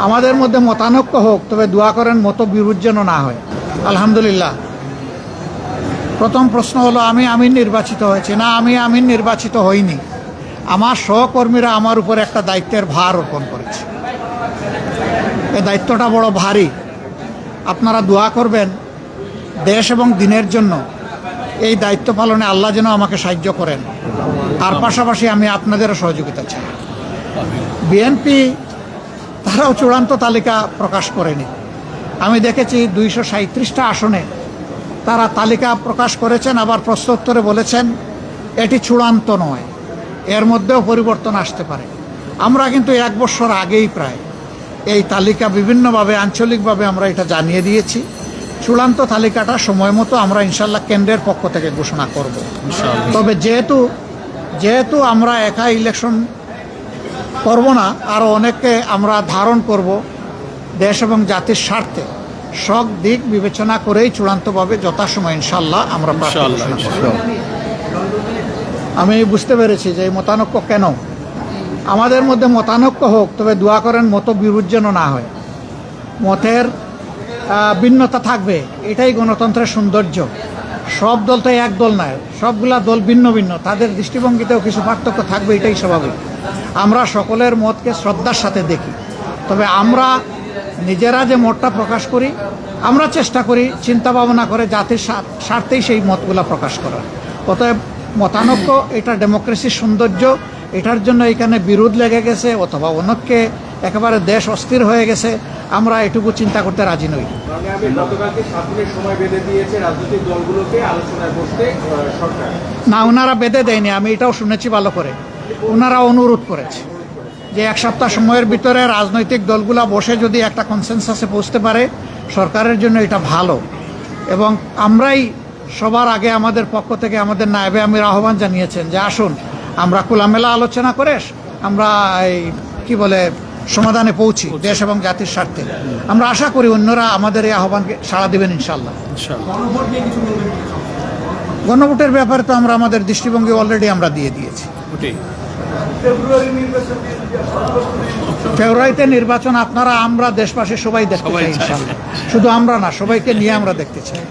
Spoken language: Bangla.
আমাদের মধ্যে মতানৈক্য হোক, তবে দোয়া করেন মতবিরোধ যেন না হয়। আলহামদুলিল্লাহ। প্রথম প্রশ্ন হলো আমি আমির নির্বাচিত হয়েছি না, আমি আমির নির্বাচিত হইনি। আমার সহকর্মীরা আমার উপর একটা দায়িত্বের ভার অর্পণ করেছে। এই দায়িত্বটা বড় ভারী। আপনারা দোয়া করবেন দেশ এবং দিনের জন্য এই দায়িত্ব পালনে আল্লাহ যেন আমাকে সাহায্য করেন। আর পাশাপাশি আমি আপনাদেরও সহযোগিতা চাই। বিএনপি তারাও চূড়ান্ত তালিকা প্রকাশ করেনি। আমি দেখেছি 237টা আসনে তারা তালিকা প্রকাশ করেছেন, আবার প্রশ্নোত্তরে বলেছেন এটি চূড়ান্ত নয়, এর মধ্যেও পরিবর্তন আসতে পারে। আমরা কিন্তু 1 বছর আগেই প্রায় এই তালিকা বিভিন্নভাবে আঞ্চলিকভাবে আমরা এটা জানিয়ে দিয়েছি। চূড়ান্ত তালিকাটা সময় মতো আমরা ইনশাল্লাহ কেন্দ্রের পক্ষ থেকে ঘোষণা করব। তবে যেহেতু আমরা একা ইলেকশন করব না, আরও অনেককে আমরা ধারণ করব দেশ এবং জাতির স্বার্থে, সব দিক বিবেচনা করেই চূড়ান্তভাবে যথাসময় ইনশাল্লাহ আমরা আমি বুঝতে পেরেছি যে এই মতানৈক্য কেন। আমাদের মধ্যে মতানৈক্য হোক, তবে দোয়া করেন মতবিরোধ যেন না হয়। মতের ভিন্নতা থাকবে, এটাই গণতন্ত্রের সৌন্দর্য। সব দল তো এক দল নয়, সবগুলা দল ভিন্ন ভিন্ন, তাদের দৃষ্টিভঙ্গিতেও কিছু পার্থক্য থাকবে, এটাই স্বাভাবিক। আমরা সকলের মতকে শ্রদ্ধার সাথে দেখি। তবে আমরা নিজেরা যে মতটা প্রকাশ করি, আমরা চেষ্টা করি চিন্তা ভাবনা করে জাতির স্বার্থেই সেই মতগুলা প্রকাশ করার। অতএব মতানৈক্য এটা ডেমোক্রেসির সৌন্দর্য। এটার জন্য এখানে বিরোধ লেগে গেছে অথবা অনেককে একেবারে দেশ অস্থির হয়ে গেছে, আমরা এটুকু চিন্তা করতে রাজি নই। না, ওনারা বেঁধে দেয়নি, আমি এটাও শুনেছি ভালো করে। ওনারা অনুরোধ করেছে যে 1 সপ্তাহ সময়ের ভিতরে রাজনৈতিক দলগুলা বসে যদি একটা কনসেনসাসে পৌঁছতে পারে, সরকারের জন্য এটা ভালো। এবং আমরাই সবার আগে আমাদের পক্ষ থেকে আমাদের নায়েবে আমির আহ্বান জানিয়েছেন যে আসুন আমরা খোলামেলা আলোচনা করে আমরা এই সমাধানে পৌঁছি দেশ এবং জাতির স্বার্থে। আমরা আশা করি অন্যরা আমাদের এই আহ্বানকে সাড়া দেবেন ইনশাল্লাহ। গণভোটের ব্যাপারে তো আমরা আমাদের দৃষ্টিভঙ্গি অলরেডি আমরা দিয়ে দিয়েছি। ফেব্রুয়ারিতে নির্বাচন, আপনারা আমরা দেশবাসী সবাই দেখতে চাই ইনশাল্লাহ। শুধু আমরা না, সবাইকে নিয়ে আমরা দেখতে চাই।